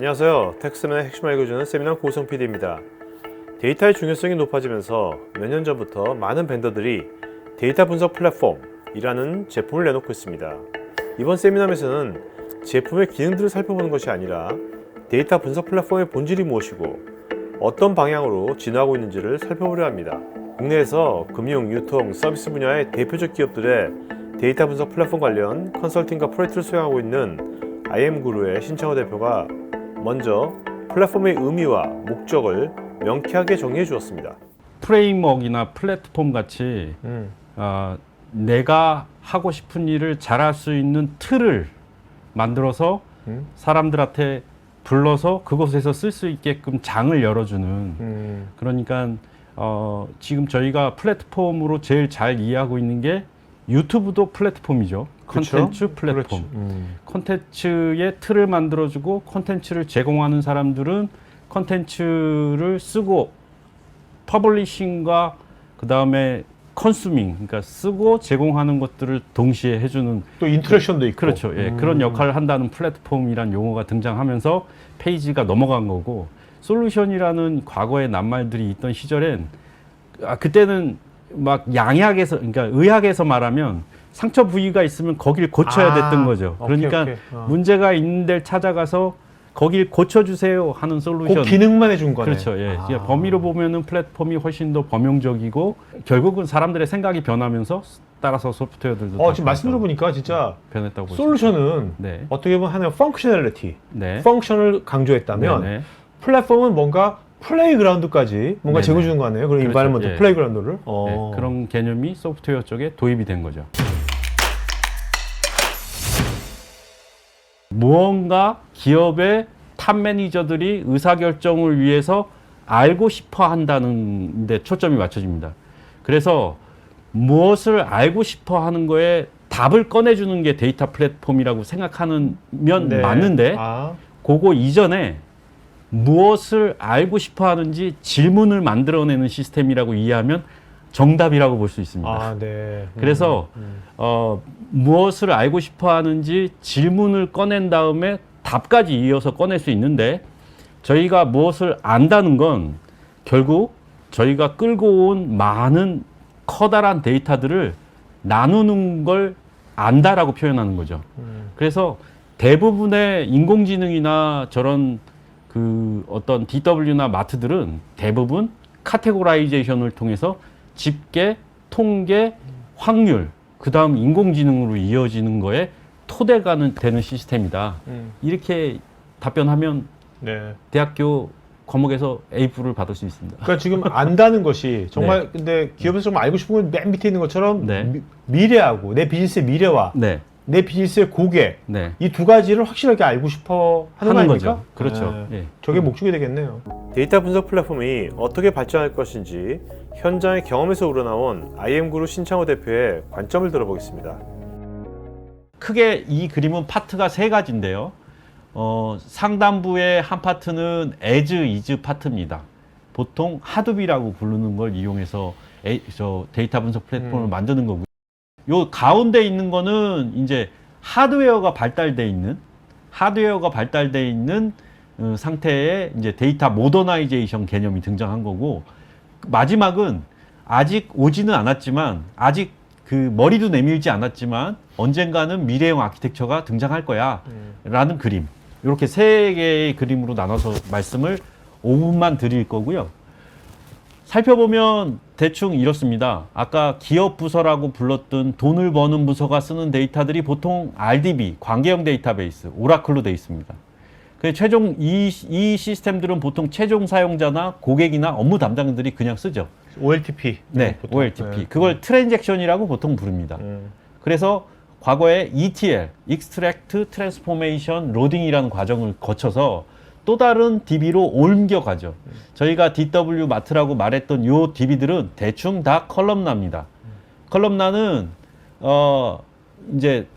안녕하세요. 텍스맨의 핵심 알려주는 세미나 고성 PD입니다. 데이터의 중요성이 높아지면서 몇 년 전부터 많은 벤더들이 데이터 분석 플랫폼이라는 제품을 내놓고 있습니다. 이번 세미나에서는 제품의 기능들을 살펴보는 것이 아니라 데이터 분석 플랫폼의 본질이 무엇이고 어떤 방향으로 진화하고 있는지를 살펴보려 합니다. 국내에서 금융, 유통, 서비스 분야의 대표적 기업들의 데이터 분석 플랫폼 관련 컨설팅과 프로젝트를 수행하고 있는 IM그룹의 신창호 대표가 먼저 플랫폼의 의미와 목적을 명쾌하게 정리해 주었습니다. 프레임워크나 플랫폼 같이 내가 하고 싶은 일을 잘할 수 있는 틀을 만들어서 사람들한테 불러서 그곳에서 쓸 수 있게끔 장을 열어주는 그러니까 지금 저희가 플랫폼으로 제일 잘 이해하고 있는 게 유튜브도 플랫폼이죠. 컨텐츠 플랫폼. 컨텐츠의 틀을 만들어주고 컨텐츠를 제공하는 사람들은 컨텐츠를 쓰고 퍼블리싱과 그 다음에 컨수밍, 그러니까 쓰고 제공하는 것들을 동시에 해주는 또 인터랙션도 있고 그렇죠. 예, 그런 역할을 한다는 플랫폼이란 용어가 등장하면서 페이지가 넘어간 거고 솔루션이라는 과거의 낱말들이 있던 시절엔 그때는 막 양약에서 그러니까 의학에서 말하면 상처 부위가 있으면 거길 고쳐야 됐던 거죠. 그러니까 오케이. 문제가 있는 데를 찾아가서 거길 고쳐주세요 하는 솔루션. 그 기능만 해준 거네. 그렇죠. 예. 범위로 보면은 플랫폼이 훨씬 더 범용적이고 결국은 사람들의 생각이 변하면서 따라서 소프트웨어들도 지금 말씀 들어보니까 진짜 변했다고 솔루션은 네. 어떻게 보면 하나의 펑셔널리티, 네. 펑션을 강조했다면 네네. 플랫폼은 뭔가 플레이그라운드까지 뭔가 네네. 제공해 주는 거 아니에요? 그런 그렇죠. 인바이러먼트 예. 플레이그라운드를. 네, 그런 개념이 소프트웨어 쪽에 도입이 된 거죠. 무언가 기업의 탑 매니저들이 의사결정을 위해서 알고 싶어 한다는 데 초점이 맞춰집니다. 그래서 무엇을 알고 싶어 하는 거에 답을 꺼내주는 게 데이터 플랫폼이라고 생각하면 네. 맞는데 그거 이전에 무엇을 알고 싶어 하는지 질문을 만들어내는 시스템이라고 이해하면 정답이라고 볼 수 있습니다. 네. 그래서 무엇을 알고 싶어 하는지 질문을 꺼낸 다음에 답까지 이어서 꺼낼 수 있는데 저희가 무엇을 안다는 건 결국 저희가 끌고 온 많은 커다란 데이터들을 나누는 걸 안다라고 표현하는 거죠. 그래서 대부분의 인공지능이나 저런 그 어떤 DW나 마트들은 대부분 카테고라이제이션을 통해서 집계, 통계, 확률, 그 다음 인공지능으로 이어지는 거에 토대가 되는 시스템이다. 이렇게 답변하면 네. 대학교 과목에서 A+를 받을 수 있습니다. 그러니까 지금 안다는 것이 정말 네. 근데 기업에서 좀 알고 싶은 건 맨 밑에 있는 것처럼 네. 미래하고 내 비즈니스의 미래와 네, 내 비즈니스의 고객 네. 이 두 가지를 확실하게 알고 싶어 하는 거 아닙니까? 거죠. 그렇죠. 네. 예. 저게 목적이 되겠네요. 데이터 분석 플랫폼이 어떻게 발전할 것인지 현장의 경험에서 우러나온 IM그룹 신창호 대표의 관점을 들어보겠습니다. 크게 이 그림은 파트가 세 가지인데요. 상단부의 한 파트는 as is 파트입니다. 보통 하두비라고 부르는 걸 이용해서 데이터 분석 플랫폼을 만드는 거고요. 요 가운데 있는 거는 이제 하드웨어가 발달돼 있는 상태의 이제 데이터 모더나이제이션 개념이 등장한 거고 마지막은 아직 오지는 않았지만 아직 그 머리도 내밀지 않았지만 언젠가는 미래형 아키텍처가 등장할 거야 라는 그림. 이렇게 세 개의 그림으로 나눠서 말씀을 5분만 드릴 거고요. 살펴보면 대충 이렇습니다. 아까 기업 부서라고 불렀던 돈을 버는 부서가 쓰는 데이터들이 보통 RDB, 관계형 데이터베이스, 오라클로 되어 있습니다. 최종 이 시스템들은 보통 최종 사용자나 고객이나 업무 담당자들이 그냥 쓰죠. OLTP. 네, 보통. OLTP. 네. 그걸 트랜잭션이라고 보통 부릅니다. 그래서 과거에 ETL, Extract, Transformation, Loading이라는 과정을 거쳐서 또 다른 DB로 옮겨가죠. 저희가 DW 마트라고 말했던 요 DB들은 대충 다 컬럼나입니다. 컬럼나는 이제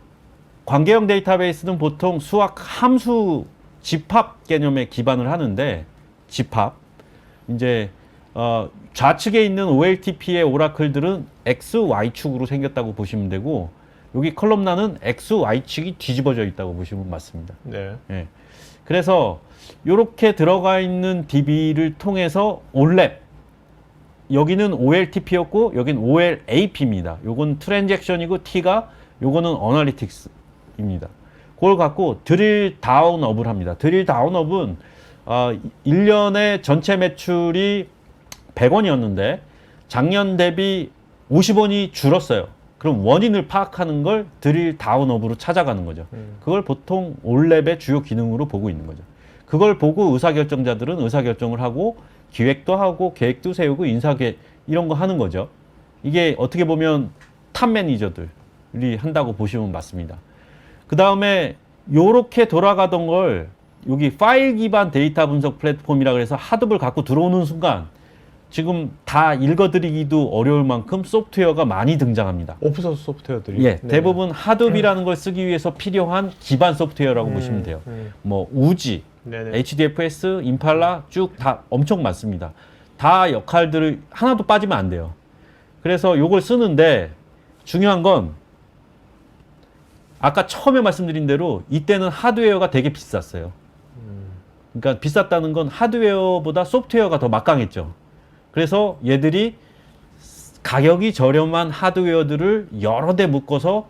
관계형 데이터베이스는 보통 수학 함수 집합 개념에 기반을 하는데 집합 이제 좌측에 있는 OLTP의 오라클들은 X, Y축으로 생겼다고 보시면 되고 여기 컬럼나는 X, Y축이 뒤집어져 있다고 보시면 맞습니다. 네. 예. 그래서 이렇게 들어가 있는 DB를 통해서 올랩, 여기는 OLTP였고 여기는 OLAP입니다. 요건 트랜잭션이고 T가 요거는 어널리틱스입니다. 그걸 갖고 드릴 다운업을 합니다. 드릴 다운업은 1년에 전체 매출이 100원이었는데 작년 대비 50원이 줄었어요. 그럼 원인을 파악하는 걸 드릴 다운업으로 찾아가는 거죠. 그걸 보통 올랩의 주요 기능으로 보고 있는 거죠. 그걸 보고 의사결정자들은 의사결정을 하고 기획도 하고 계획도 세우고 이런 거 하는 거죠. 이게 어떻게 보면 탑 매니저들이 한다고 보시면 맞습니다. 그 다음에 요렇게 돌아가던 걸 여기 파일 기반 데이터 분석 플랫폼이라 그래서 하드를 갖고 들어오는 순간 지금 다 읽어드리기도 어려울 만큼 소프트웨어가 많이 등장합니다. 오픈소스 소프트웨어들이. 예, 대부분 하드비라는 걸 쓰기 위해서 필요한 기반 소프트웨어라고 보시면 돼요. 뭐 우지, 네네. HDFS, 임팔라 쭉 다 엄청 많습니다. 다 역할들을 하나도 빠지면 안 돼요. 그래서 요걸 쓰는데 중요한 건 아까 처음에 말씀드린 대로 이때는 하드웨어가 되게 비쌌어요. 그러니까 비쌌다는 건 하드웨어보다 소프트웨어가 더 막강했죠. 그래서 얘들이 가격이 저렴한 하드웨어들을 여러 대 묶어서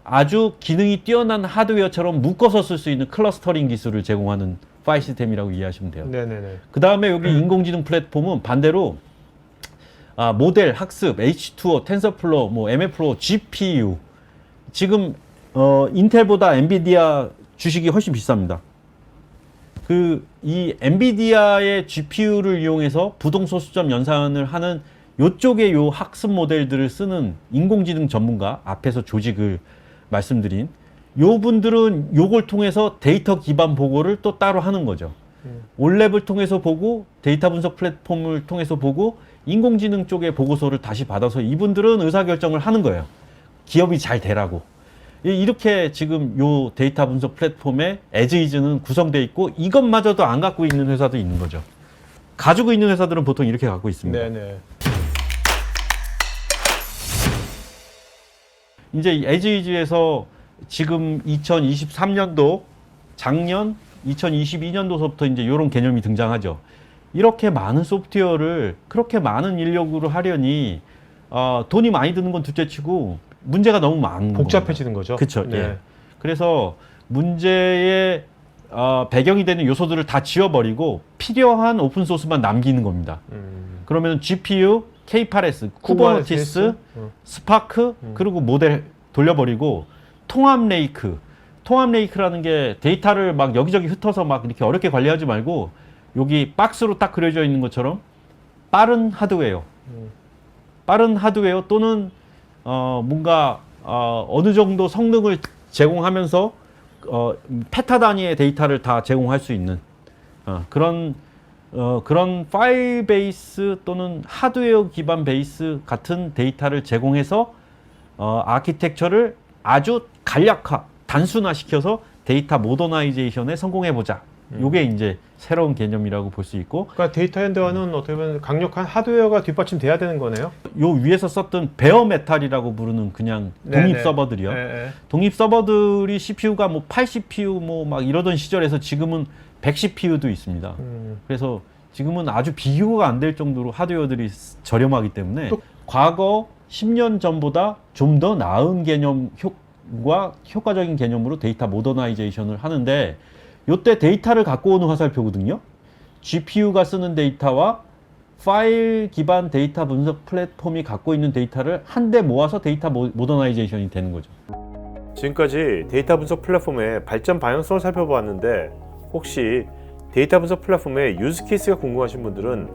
아주 기능이 뛰어난 하드웨어처럼 묶어서 쓸 수 있는 클러스터링 기술을 제공하는 파일 시스템이라고 이해하시면 돼요. 네네네. 그 다음에 여기 인공지능 플랫폼은 반대로 모델, 학습, H2O, 텐서플로우, 뭐 MLflow, GPU 지금 인텔보다 엔비디아 주식이 훨씬 비쌉니다. 이 엔비디아의 GPU를 이용해서 부동소수점 연산을 하는 요쪽의 요 학습 모델들을 쓰는 인공지능 전문가, 앞에서 조직을 말씀드린 요 분들은 요걸 통해서 데이터 기반 보고를 또 따로 하는 거죠. 올랩을 통해서 보고 데이터 분석 플랫폼을 통해서 보고 인공지능 쪽의 보고서를 다시 받아서 이분들은 의사결정을 하는 거예요. 기업이 잘 되라고. 이렇게 지금 요 데이터 분석 플랫폼의 에즈이즈는 구성되어 있고 이것마저도 안 갖고 있는 회사도 있는 거죠. 가지고 있는 회사들은 보통 이렇게 갖고 있습니다. 네네. 이제 에즈이즈에서 지금 2023년도 작년 2022년도서부터 이제 이런 개념이 등장하죠. 이렇게 많은 소프트웨어를 그렇게 많은 인력으로 하려니 돈이 많이 드는 건 둘째치고 문제가 너무 많은 복잡해지는 거죠. 그렇죠. 네. 예. 그래서 문제의 배경이 되는 요소들을 다 지워버리고 필요한 오픈 소스만 남기는 겁니다. 그러면 GPU, K8s, 쿠버네티스, 스파크 그리고 모델 돌려버리고 통합 레이크라는 게 데이터를 막 여기저기 흩어서 막 이렇게 어렵게 관리하지 말고 여기 박스로 딱 그려져 있는 것처럼 빠른 하드웨어 또는 뭔가 어느 정도 성능을 제공하면서 페타 단위의 데이터를 다 제공할 수 있는 그런 파일 베이스 또는 하드웨어 기반 베이스 같은 데이터를 제공해서 아키텍처를 아주 간략화, 단순화시켜서 데이터 모더나이제이션에 성공해보자. 요게 이제 새로운 개념이라고 볼 수 있고, 그러니까 데이터 현대화는 어떻게 보면 강력한 하드웨어가 뒷받침돼야 되는 거네요. 요 위에서 썼던 베어메탈이라고 부르는 그냥 독립 네네. 서버들이요. 네. 독립 서버들이 CPU가 뭐 80PU 뭐 막 이러던 시절에서 지금은 110PU도 있습니다. 그래서 지금은 아주 비교가 안 될 정도로 하드웨어들이 저렴하기 때문에 과거 10년 전보다 좀 더 나은 개념과 효과적인 개념으로 데이터 모더나이제이션을 하는데 요때 데이터를 갖고 오는 화살표거든요. GPU가 쓰는 데이터와 파일 기반 데이터 분석 플랫폼이 갖고 있는 데이터를 한데 모아서 데이터 모더나이제이션이 되는 거죠. 지금까지 데이터 분석 플랫폼의 발전 방향성을 살펴보았는데 혹시 데이터 분석 플랫폼의 유즈 케이스가 궁금하신 분들은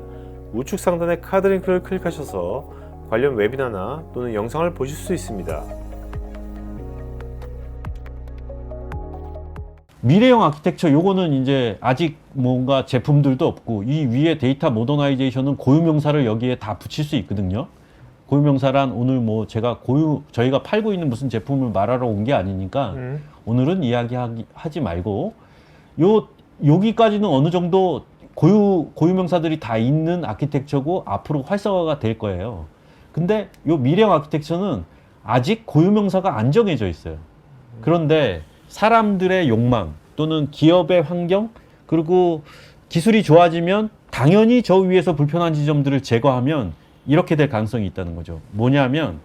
우측 상단의 카드 링크를 클릭하셔서 관련 웨비나나 또는 영상을 보실 수 있습니다. 미래형 아키텍처 요거는 이제 아직 뭔가 제품들도 없고 이 위에 데이터 모더나이제이션은 고유명사를 여기에 다 붙일 수 있거든요. 고유명사란 오늘 뭐 제가 저희가 팔고 있는 무슨 제품을 말하러 온 게 아니니까 오늘은 이야기하지 말고 여기까지는 어느 정도 고유명사들이 다 있는 아키텍처고 앞으로 활성화가 될 거예요. 근데 요 미래형 아키텍처는 아직 고유명사가 안 정해져 있어요. 그런데 사람들의 욕망 또는 기업의 환경 그리고 기술이 좋아지면 당연히 저 위에서 불편한 지점들을 제거하면 이렇게 될 가능성이 있다는 거죠. 뭐냐면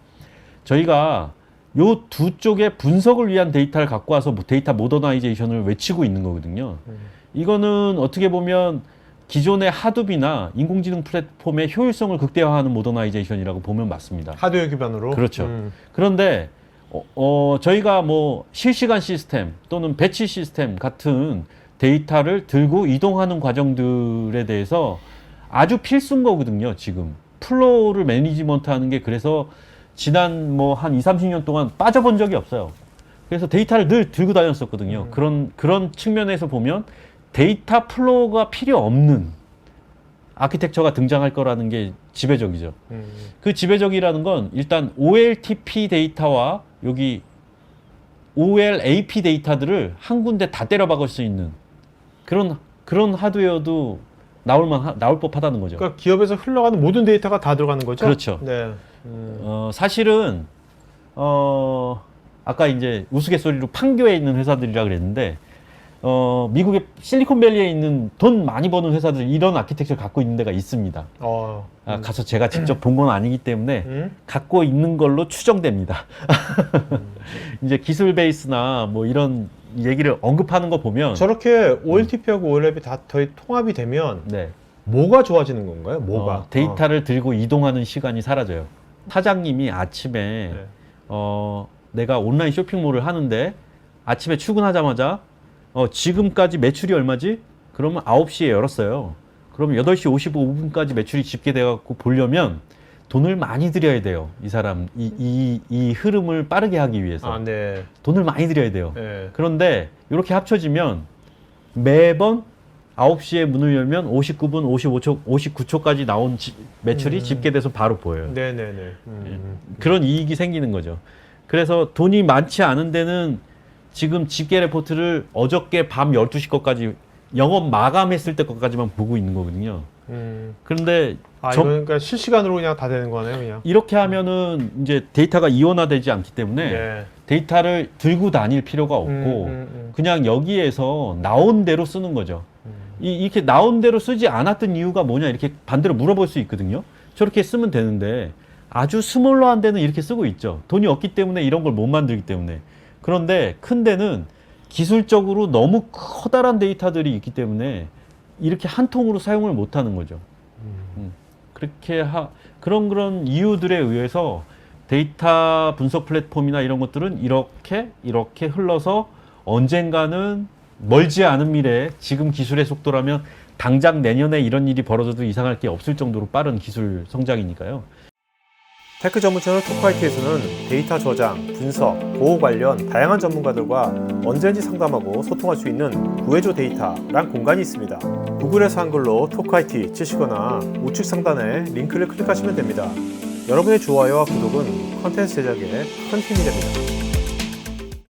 저희가 요 두 쪽의 분석을 위한 데이터를 갖고 와서 데이터 모더나이제이션을 외치고 있는 거거든요. 이거는 어떻게 보면 기존의 하둡이나 인공지능 플랫폼의 효율성을 극대화하는 모더나이제이션이라고 보면 맞습니다. 하드웨어 기반으로. 그렇죠. 그런데 저희가 뭐 실시간 시스템 또는 배치 시스템 같은 데이터를 들고 이동하는 과정들에 대해서 아주 필수인 거거든요. 지금 플로우를 매니지먼트 하는 게 그래서 지난 뭐 한 20-30년 동안 빠져본 적이 없어요. 그래서 데이터를 늘 들고 다녔었거든요. 그런 측면에서 보면 데이터 플로우가 필요 없는 아키텍처가 등장할 거라는 게 지배적이죠. 그 지배적이라는 건 일단 OLTP 데이터와 여기 OLAP 데이터들을 한 군데 다 때려 박을 수 있는 그런 하드웨어도 나올 법하다는 거죠. 그러니까 기업에서 흘러가는 모든 데이터가 다 들어가는 거죠? 그렇죠. 네. 사실은 아까 이제 우스갯소리로 판교에 있는 회사들이라 그랬는데 미국의 실리콘밸리에 있는 돈 많이 버는 회사들 이런 아키텍처를 갖고 있는 데가 있습니다. 가서 제가 직접 본 건 아니기 때문에 갖고 있는 걸로 추정됩니다. 이제 기술 베이스나 뭐 이런 얘기를 언급하는 거 보면 저렇게 OLTP하고 OLAP이 다 통합이 되면 네. 뭐가 좋아지는 건가요? 뭐가? 데이터를 들고 이동하는 시간이 사라져요. 사장님이 아침에 네. 내가 온라인 쇼핑몰을 하는데 아침에 출근하자마자 지금까지 매출이 얼마지? 그러면 9시에 열었어요. 그러면 8시 55분까지 매출이 집계돼갖고 보려면 돈을 많이 들여야 돼요. 이 사람, 이 흐름을 빠르게 하기 위해서. 네. 돈을 많이 들여야 돼요. 네. 그런데 이렇게 합쳐지면 매번 9시에 문을 열면 59분, 55초, 59초까지 나온 매출이 집계돼서 바로 보여요. 네네네. 그런 이익이 생기는 거죠. 그래서 돈이 많지 않은 데는 지금 집계 레포트를 어저께 밤 12시 거까지 영업 마감했을 때 것까지만 보고 있는 거거든요. 그런데 이건 그러니까 실시간으로 그냥 다 되는 거네요, 그냥. 이렇게 하면은 이제 데이터가 이원화되지 않기 때문에 네. 데이터를 들고 다닐 필요가 없고 그냥 여기에서 나온 대로 쓰는 거죠. 이렇게 나온 대로 쓰지 않았던 이유가 뭐냐 이렇게 반대로 물어볼 수 있거든요. 저렇게 쓰면 되는데 아주 스몰러한 데는 이렇게 쓰고 있죠. 돈이 없기 때문에 이런 걸 못 만들기 때문에. 그런데 큰 데는 기술적으로 너무 커다란 데이터들이 있기 때문에 이렇게 한 통으로 사용을 못 하는 거죠. 그렇게 그런 이유들에 의해서 데이터 분석 플랫폼이나 이런 것들은 이렇게 흘러서 언젠가는 멀지 않은 미래에 지금 기술의 속도라면 당장 내년에 이런 일이 벌어져도 이상할 게 없을 정도로 빠른 기술 성장이니까요. 테크 전문 채널 톡화이트에서는 데이터 저장, 분석, 보호 관련 다양한 전문가들과 언제든지 상담하고 소통할 수 있는 구해줘 데이터란 공간이 있습니다. 구글에서 한글로 톡화이트 치시거나 우측 상단에 링크를 클릭하시면 됩니다. 여러분의 좋아요와 구독은 컨텐츠 제작에 큰 힘이 됩니다.